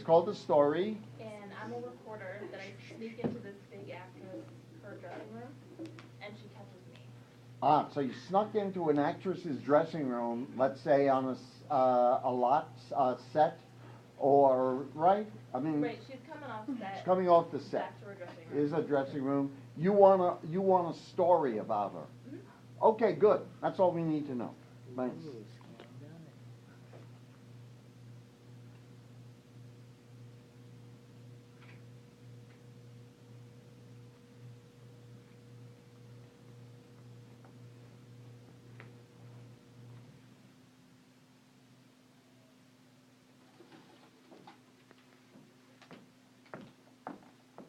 called The Story. And I'm a reporter that I sneak into this big actress, her dressing room, and she catches me. Ah, so you snuck into an actress's dressing room, let's say on a lot set, or right? I mean, Right, she's coming off set. she's coming off the set. Back to her dressing room. Is a dressing room. You want a story about her. Mm-hmm. Okay, good. That's all we need to know. Thanks.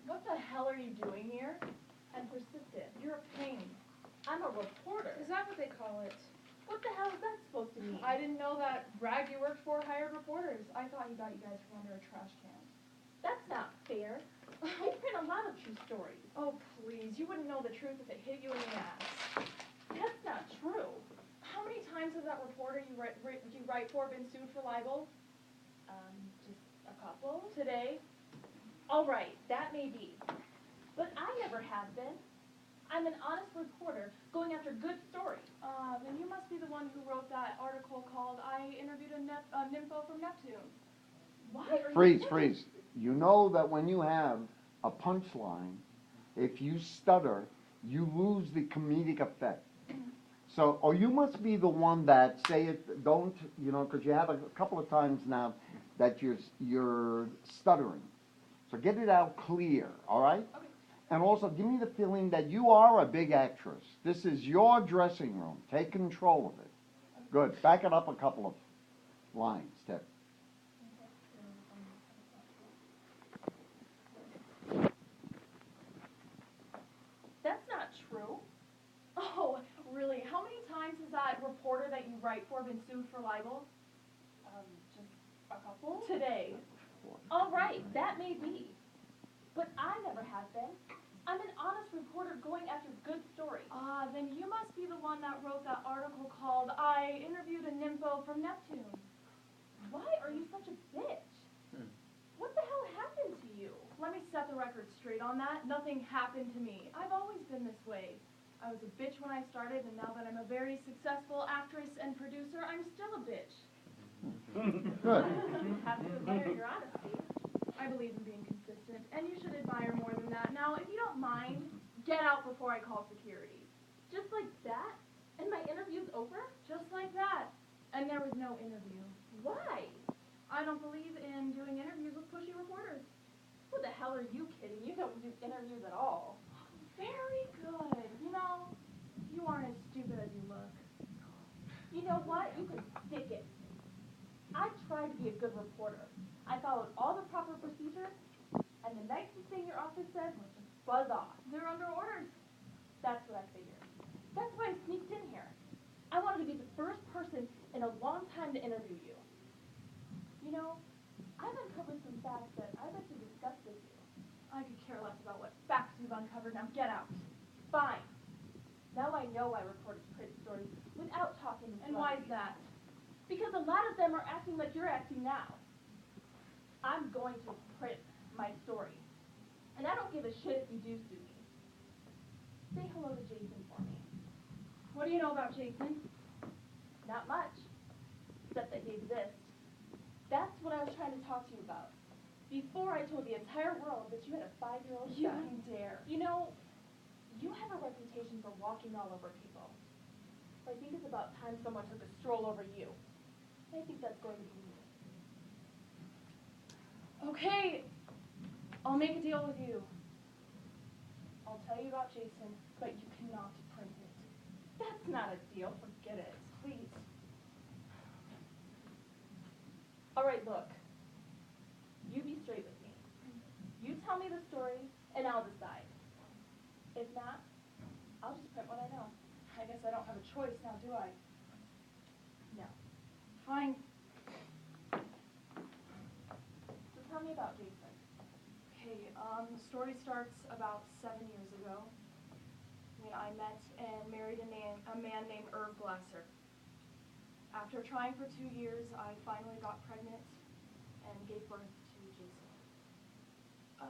What the hell are you doing here? I'm persistent. You're a pain. I'm a reporter. Is that what they call it? What the hell is that supposed to mean? I didn't know that rag you worked for hired reporters. I thought you got you guys from under a trash can. That's not fair. I print a lot of true stories. Oh, please. You wouldn't know the truth if it hit you in the ass. That's not true. How many times has that reporter you write for been sued for libel? Just a couple. Today? All right, that may be. But I never have been. I'm an honest reporter going after good stories. Then you must be the one who wrote that article called I Interviewed a Nympho from Neptune. Why are Freeze, you... freeze. You know that when you have a punchline, if you stutter, you lose the comedic effect. So, or you must be the one that say it, don't, you know, because you have a couple of times now that you're stuttering. So get it out clear, all right? Okay. And also give me the feeling that you are a big actress. This is your dressing room. Take control of it. Good. Back it up a couple of lines, Ted. That's not true. Oh, really? How many times has that reporter that you write for been sued for libel? Just a couple. Today. All right, that may be. But I never have been. I'm an honest reporter going after good stories. Then you must be the one that wrote that article called I Interviewed a Nympho from Neptune. Why are you such a bitch? What the hell happened to you? Let me set the record straight on that. Nothing happened to me. I've always been this way. I was a bitch when I started, and now that I'm a very successful actress and producer, I'm still a bitch. Good. Have to admire your honesty. I believe in being consistent, and you should admire more than that. Now, if you don't mind, get out before I call security. Just like that? And my interview's over? Just like that. And there was no interview. Why? I don't believe in doing interviews with pushy reporters. Who the hell are you kidding? You don't do interviews at all. Very good. You know, you aren't as stupid as you look. You know what? You can stick it. I tried to be a good reporter. I followed all the proper procedures, and the nicest thing your office said was just buzz off. They're under orders. That's what I figured. That's why I sneaked in here. I wanted to be the first person in a long time to interview you. You know, I've uncovered some facts that I'd like to discuss with you. I could care less about what facts you've uncovered. Now get out. Fine. Now I know why reporters print stories without talking to And why is that? Because a lot of them are acting like you're acting now. I'm going to print my story. And I don't give a shit if you do sue me. Say hello to Jason for me. What do you know about Jason? Not much. Except that he exists. That's what I was trying to talk to you about. Before I told the entire world that you had a 5-year-old You son. wouldn't dare. You know, you have a reputation for walking all over people. So I think it's about time someone took a stroll over you. I think that's going to be me. Okay, I'll make a deal with you. I'll tell you about Jason, but you cannot print it. That's not a deal. Forget it. Please. All right, look. You be straight with me. You tell me the story, and I'll decide. If not, I'll just print what I know. I guess I don't have a choice now, do I? No. Fine. So tell me about Jason. Okay, the story starts about 7 years ago when I met and married a man named Irv Glasser. After trying for 2 years, I finally got pregnant and gave birth to Jason.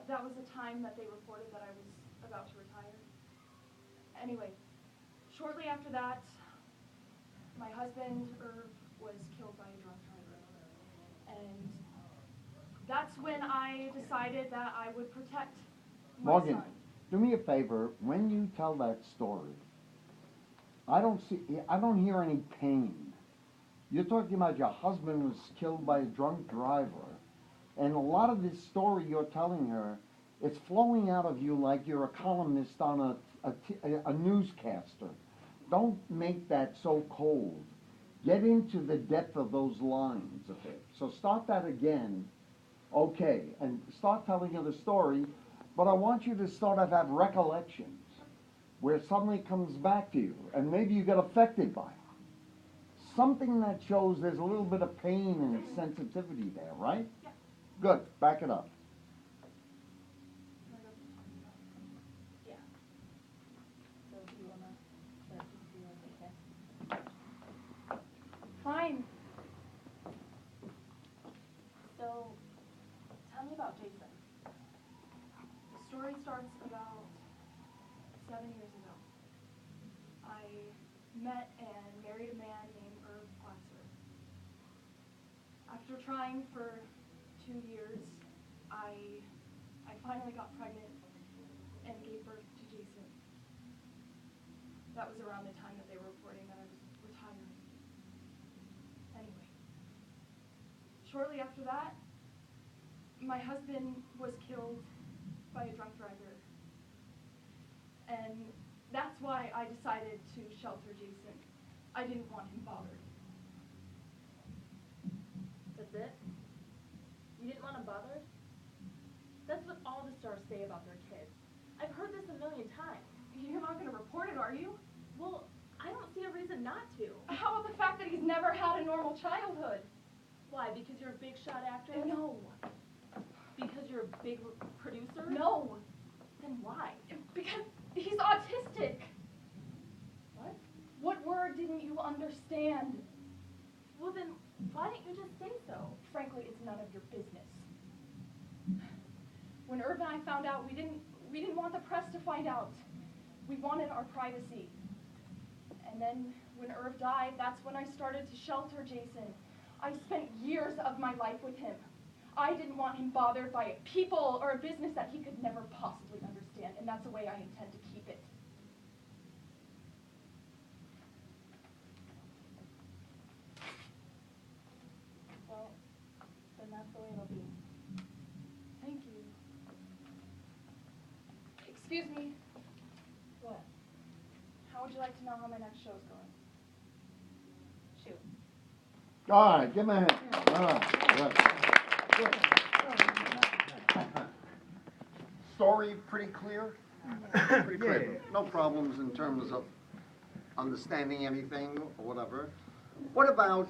That was the time that they reported that I was about to retire. Anyway, shortly after that, my husband, Irv, was killed by a drunk driver. And that's when I decided that I would protect my Morgan, son. do me a favor, when you tell that story, I don't hear any pain. You're talking about your husband was killed by a drunk driver, and a lot of this story you're telling her, it's flowing out of you like you're a columnist on a newscaster. Don't make that so cold. Get into the depth of those lines a bit. So start that again, okay, and start telling her the story, but I want you to sort of have recollections where it suddenly comes back to you, and maybe you get affected by it. Something that shows there's a little bit of pain and sensitivity there, right? Yeah. Good, back it up. Yeah. So do you wanna let this be like okay? Fine. So, tell me about Jason. The story starts about 7 years ago. I met and married a man named Irv Platzer. After trying for 2 years, I finally got pregnant and gave birth to Jason. That was around the time that they were reporting that I was retiring. Anyway, shortly after that, my husband was killed by a drunk driver. And that's why I decided to shelter Jason. I didn't want him bothered. That's it? You didn't want him bothered? That's what all the stars say about their kids. I've heard this a million times. You're not going to report it, are you? Well, I don't see a reason not to. How about the fact that he's never had a normal childhood? Why? Because you're a big shot actress? No. Because you're a big producer? No. Then why? Because he's autistic. What? What word didn't you understand? Well then, why didn't you just say so? Frankly, it's none of your business. When Irv and I found out, we didn't want the press to find out. We wanted our privacy. And then when Irv died, that's when I started to shelter Jason. I spent years of my life with him. I didn't want him bothered by people or a business that he could never possibly understand, and that's the way I intend to keep it. Well, then that's the way it'll be. Thank you. Excuse me, What? how would you like to know how my next show's going? Shoot. All right, give me a hand. All right, good. Good. Story pretty clear? Pretty clear. No problems in terms of understanding anything or whatever. What about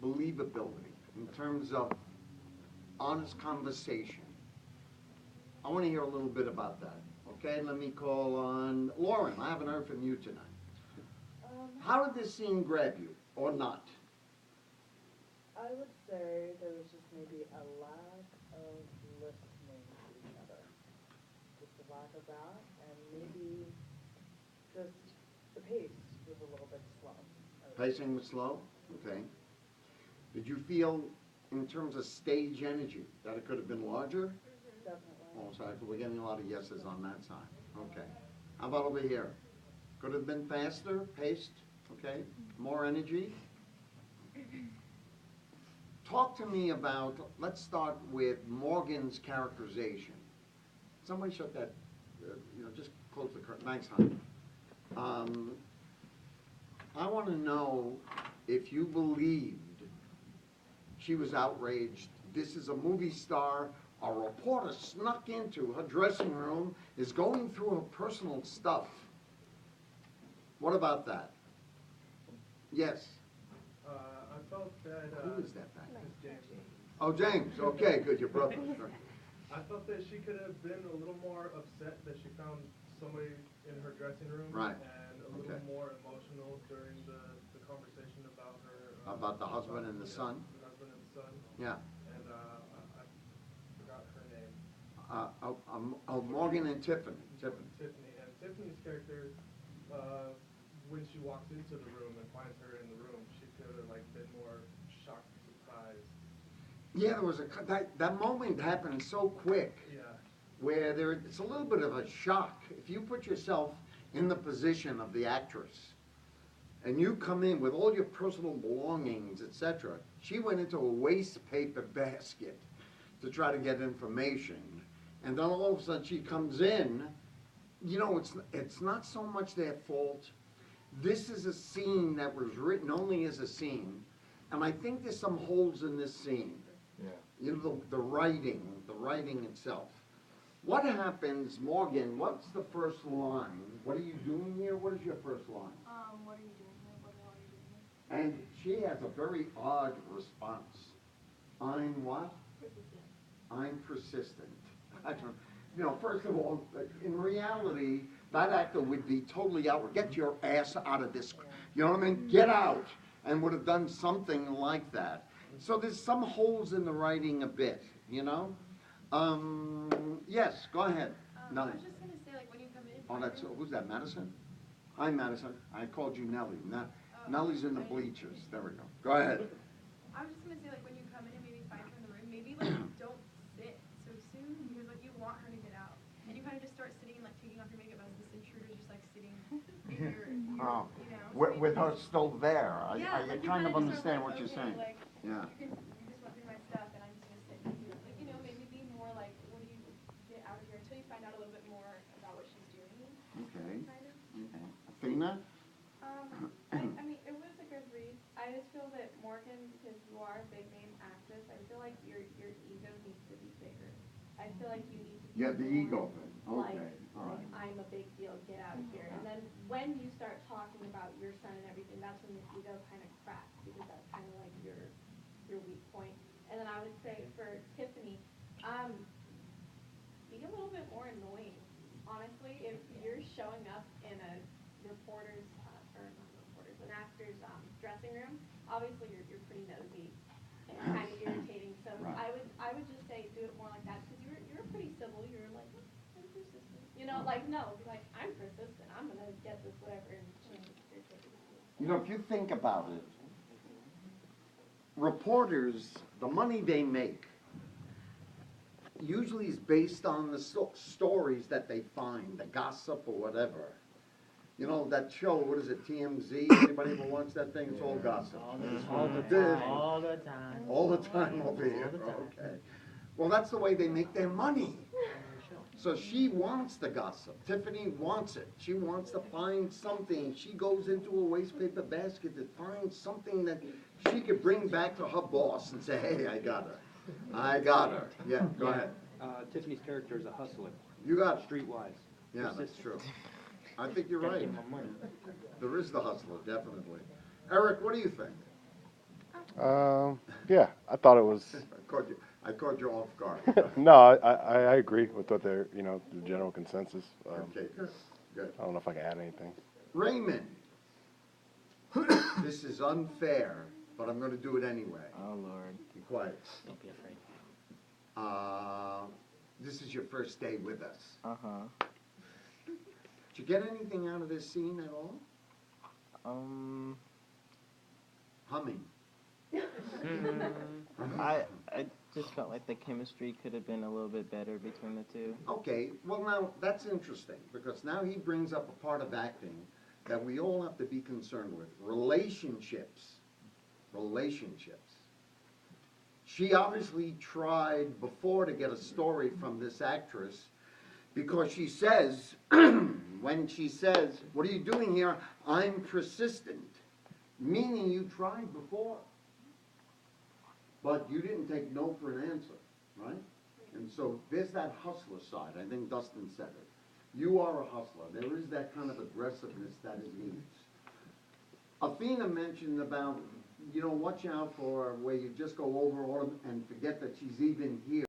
believability in terms of honest conversation? I want to hear a little bit about that. Okay, let me call on Lauren. I haven't heard from you tonight. How did this scene grab you, or not? I would say there was just maybe a lack of listening to each other. Just a lack of that, and maybe just the pace was a little bit slow. Pacing was slow? Okay. Did you feel, in terms of stage energy, that it could have been larger? Definitely. Oh, sorry, we're getting a lot of yeses on that side. Okay. How about over here? Could have been faster, paced, okay? More energy? Talk to me about, let's start with Morgan's characterization. Somebody shut that, just close the curtain. Thanks, hon. I want to know if you believed she was outraged. This is a movie star. A reporter snuck into her dressing room, is going through her personal stuff. What about that? Yes. I felt that. Who is that back? It's James. Oh, James. Okay, good. Your brother. Sure. I felt that she could have been a little more upset that she found somebody in her dressing room. Right. And a little more emotional during the conversation about her. About the husband and the son? The husband and the son. Yeah. And I Morgan and Tiffany. Tiffany, and Tiffany's character, when she walks into the room and finds her in the room, she could have like been more shocked, surprised. Yeah, there was that moment happened so quick. Yeah. Where it's a little bit of a shock. If you put yourself in the position of the actress, and you come in with all your personal belongings, etc., she went into a waste paper basket to try to get information, and then all of a sudden she comes in. You know, it's not so much their fault. This is a scene that was written only as a scene, and I think there's some holes in this scene. Yeah. You know, the writing itself. What happens, Morgan, what's the first line? What are you doing here? What is your first line? What are you doing here? What the hell are you doing here? And she has a very odd response. I'm what? Persistent. I'm persistent. I don't, you know, first of all, in reality, that actor would be totally out. Get your ass out of this. You know what I mean? Get out. And would have done something like that. So there's some holes in the writing a bit, you know? Yes, go ahead. I Nellie. was just gonna say, like, when you come in. Oh, that's, who's that, Madison? Hi, Madison. I called you Nellie. Nellie's in the bleachers. There we go. Go ahead. I was just gonna say, like, when you come in and maybe find her in the room, maybe, like, don't sit so soon, because, like, you want her to get out. And you kind of just start sitting and, like, taking off your makeup as this intruder just, like, sitting in your Oh, you know. so with maybe- her still there. Yeah, I like, you kind of kinda just understand are what like, you're okay, saying. like, Yeah. You just went through my stuff, and I'm just gonna sit here. Like, you know, maybe be more like, what do you get out of here until you find out a little bit more about what she's doing, Okay. kind of. Okay. Athena? I mean, it was a good read. I just feel that Morgan, because you are a big name actress, I feel like your ego needs to be bigger. I feel like you need to be Yeah, the ego more thing. like, Okay, all right. I'm a big deal, get out of here. And then when you start talking about your son and everything, that's when your ego kind of cracks, because that's kind of like your weak point. And then I would say for Tiffany, be a little bit more annoying. Honestly, if you're showing up in a reporter's, or not reporter's, an actor's dressing room, obviously you're pretty nosy and kind of irritating. So Right. I would just say do it more like that, because you're pretty civil. You're like, "Oh, I'm persistent." You know, like, no, be like, I'm persistent. I'm gonna get this whatever, and irritating. You know, if you think about it, reporters, the money they make usually is based on the stories that they find, the gossip or whatever. You know, that show, what is it, TMZ? Anybody ever watch that thing? It's all gossip. All the It's time. All the time. All the time over here, All the time. okay. Well, that's the way they make their money. So she wants the gossip. Tiffany wants it. She wants to find something. She goes into a waste paper basket to find something that she could bring back to her boss and say, hey, I got her. I got her. Yeah, go ahead. Tiffany's character is a hustler, You got it. streetwise. Yeah, that's true. I think you're Gotta right. get my money. There is the hustler, definitely. Eric, what do you think? Yeah, I thought it was. I caught you off guard. No, I agree with what they're, you know, the general consensus. Okay, good. I don't know if I can add anything. Raymond, this is unfair, but I'm gonna do it anyway. Oh, Lord. Be quiet. Don't be afraid. This is your first day with us. Uh-huh. Did you get anything out of this scene at all? Humming. I just felt like the chemistry could have been a little bit better between the two. Okay, well now, that's interesting, because now he brings up a part of acting that we all have to be concerned with. Relationships. Relationships. She obviously tried before to get a story from this actress, because she says, when she says, what are you doing here? I'm persistent. Meaning you tried before. But you didn't take no for an answer, right? And so there's that hustler side. I think Dustin said it. You are a hustler. There is that kind of aggressiveness that it needs. Athena mentioned about, you know, watch out for where you just go over all of them and forget that she's even here.